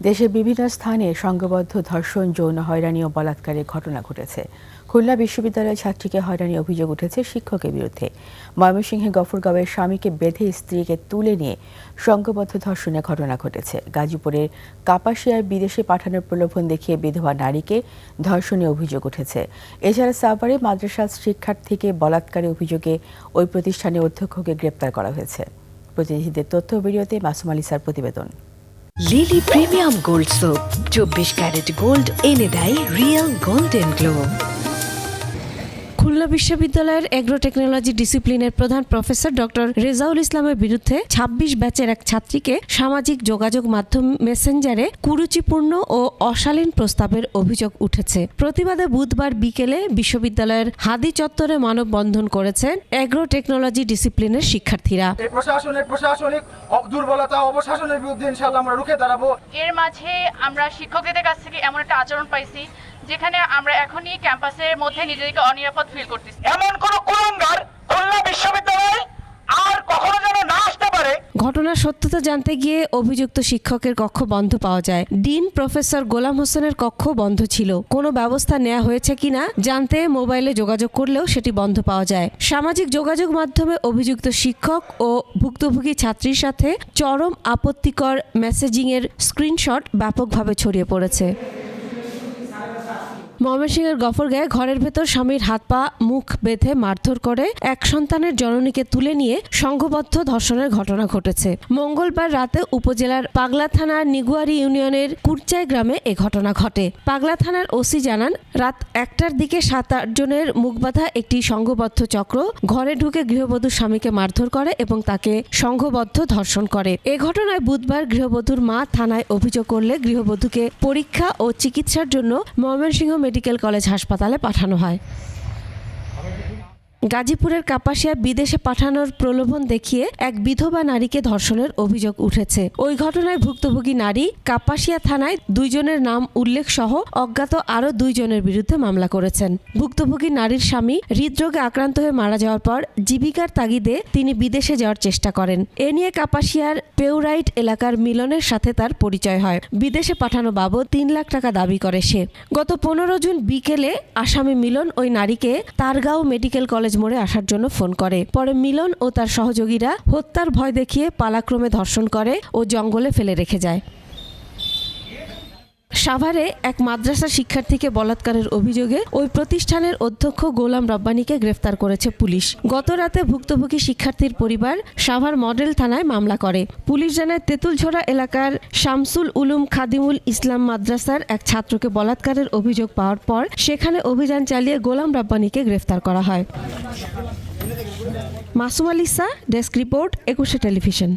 দেশের বিভিন্ন স্থানে সংঘবদ্ধ ধর্ষণ, যৌন হয়রানি ও বলাৎকারের ঘটনা ঘটেছে। খুলনা বিশ্ববিদ্যালয়ের ছাত্রীকে হয়রানির অভিযোগ উঠেছে শিক্ষকের বিরুদ্ধে। ময়মনসিংহে গফরগাঁওয়ের স্বামীকে বেঁধে স্ত্রীকে তুলে নিয়ে সংঘবদ্ধ ধর্ষণের ঘটনা ঘটেছে। গাজীপুরের কাপাসিয়ায় বিদেশে পাঠানোর প্রলোভন দেখিয়ে বিধবা নারীকে ধর্ষণের অভিযোগ উঠেছে। এছাড়া সাভারে মাদ্রাসা শিক্ষার্থীকে বলাৎকারের অভিযোগে ওই প্রতিষ্ঠানের অধ্যক্ষকে গ্রেপ্তার করা হয়েছে। প্রতিনিধিদের তথ্য ভিডিওতে মাসুম আলিসার প্রতিবেদন। Lily premium gold soap 24 carat gold এনে দেয় রিয়েল গোল্ডেন গ্লো। খুলনা বিশ্ববিদ্যালয়ের এগ্রো টেকনোলজি ডিসিপ্লিনের প্রধান প্রফেসর ডক্টর রেজাউল ইসলামের বিরুদ্ধে ২৬ ব্যাচের এক ছাত্রীকে সামাজিক যোগাযোগ মাধ্যম মেসেঞ্জারে কুরুচিপূর্ণ ও অশালীন প্রস্তাবের অভিযোগ উঠেছে। প্রতিবাদে বুধবার বিকেলে বিশ্ববিদ্যালয়ের হাদি চত্বরে মানববন্ধন করেছেন এগ্রো টেকনোলজি ডিসিপ্লিনের শিক্ষার্থীরা। প্রশাসনিক দুর্বলতা অবশাসনের বিরুদ্ধে ইনশাআল্লাহ আমরা রুখে দাঁড়াবো। এর মাঝে আমরা শিক্ষকদের কাছ থেকে এমন একটা আচরণ পাইছি যেখানে আমরা এখনই ক্যাম্পাসের মধ্যে নিজেদেরকে অনিরাপদ ফিল করতেছি। এমন কোন কুলাঙ্গার খুলনা বিশ্ববিদ্যালয়ে আর কখনো যেন না আসতে পারে। ঘটনার সত্যতা জানতে গিয়ে অভিযুক্ত শিক্ষকের কক্ষ বন্ধ পাওয়া যায়। ডিন প্রফেসর গোলাম হোসেনের কক্ষ বন্ধ ছিল। কোনো ব্যবস্থা নেওয়া হয়েছে কিনা জানতে মোবাইলে যোগাযোগ করলেও সেটি বন্ধ পাওয়া যায়। সামাজিক যোগাযোগ মাধ্যমে অভিযুক্ত শিক্ষক ও ভুক্তভোগী ছাত্রীর সাথে চরম আপত্তিকর মেসেজিংয়ের স্ক্রিনশট ব্যাপকভাবে ছড়িয়ে পড়েছে। ময়মনসিংহের গফরগাঁয়ে ঘরের ভেতর স্বামীর হাত পা মুখ বেঁধে মারধর করে এক সন্তানের জননীকে তুলে নিয়ে সংঘবদ্ধ ধর্ষণের ঘটনা ঘটেছে। মঙ্গলবার রাতে উপজেলার পাগলা থানার নিগুয়ারি ইউনিয়নের কুরচাই গ্রামে এ ঘটনা ঘটে। পাগলা থানার ওসি জানান, রাত ১টার দিকে ৭-৮ জনের মুখবাঁধা একটি সংঘবদ্ধ চক্র ঘরে ঢুকে গৃহবধূর স্বামীকে মারধর করে এবং তাকে সংঘবদ্ধ ধর্ষণ করে। এ ঘটনায় বুধবার গৃহবধূর মা থানায় অভিযোগ করলে গৃহবধূকে পরীক্ষা ও চিকিৎসার জন্য ময়মনসিংহ মেডিকেল কলেজ হাসপাতালে পাঠানো হয়। গাজীপুরের কাপাসিয়া বিদেশে পাঠানোর প্রলোভন দেখিয়ে এক বিধবা নারীকে ধর্ষণের অভিযোগ উঠেছে। ওই ঘটনায় ভুক্তভোগী নারী কাপাসিয়া থানায় 2 জনের নাম উল্লেখ সহ অজ্ঞাত আরও 2 জনের বিরুদ্ধে মামলা করেছেন। ভুক্তভোগী নারীর স্বামী হৃদরোগে আক্রান্ত হয়ে মারা যাওয়ার পর জীবিকার তাগিদে তিনি বিদেশে যাওয়ার চেষ্টা করেন। এ নিয়ে কাপাসিয়ার পেউরাইট এলাকার মিলনের সাথে তার পরিচয় হয়। বিদেশে পাঠানো বাবদ 3 লাখ টাকা দাবি করে সে। গত 15 জুন বিকেলে আসামি মিলন ওই নারীকে তারগাঁও মেডিকেল কলেজ মোড়ে আসার জন্য ফোন করে। পরে মিলন ও তার সহযোগীরা হত্যার ভয় দেখিয়ে পালাক্রমে ধর্ষণ করে ও জঙ্গলে ফেলে রেখে যায়। সাভারে এক মাদ্রাসা শিক্ষার্থীকে বলাৎকারের অভিযোগে ওই প্রতিষ্ঠানের অধ্যক্ষ গোলাম রব্বানীকে গ্রেফতার করেছে পুলিশ। গত রাতে ভুক্তভোগী শিক্ষার্থীর পরিবার সাভার মডেল থানায় মামলা করে। পুলিশ জানায়, তেঁতুলঝোড়া এলাকার শামসুল উলুম খাদিমুল ইসলাম মাদ্রাসার এক ছাত্রকে বলাৎকারের অভিযোগ পাওয়ার পর সেখানে অভিযান চালিয়ে গোলাম রব্বানীকে গ্রেফতার করা হয়। Masum আলিসা, desk report, 21 television.